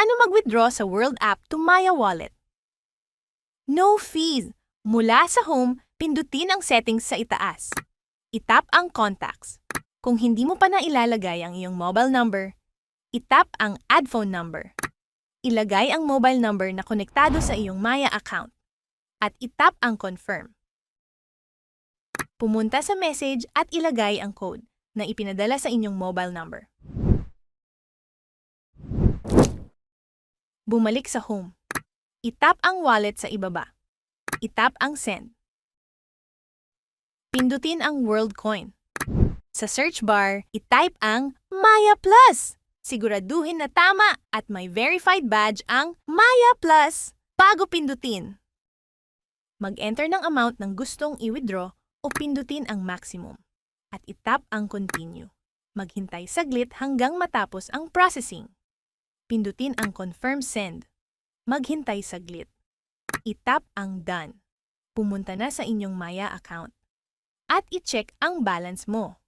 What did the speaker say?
Paano mag-withdraw sa World app to Maya Wallet? No fees. Mula sa home, pindutin ang settings sa itaas. Itap ang contacts. Kung hindi mo pa na ilalagay ang iyong mobile number, itap ang add phone number. Ilagay ang mobile number na konektado sa iyong Maya account. At itap ang confirm. Pumunta sa message at ilagay ang code na ipinadala sa inyong mobile number. Bumalik sa home. Itap ang wallet sa ibaba. Itap ang send. Pindutin ang World Coin. Sa search bar, itype ang Maya Plus. Siguraduhin na tama at may verified badge ang Maya Plus bago pindutin. Mag-enter ng amount ng gustong i-withdraw o pindutin ang maximum. At itap ang continue. Maghintay saglit hanggang matapos ang processing. Pindutin ang confirm send. Maghintay saglit. Itap ang done. Pumunta na sa inyong Maya account. At i-check ang balance mo.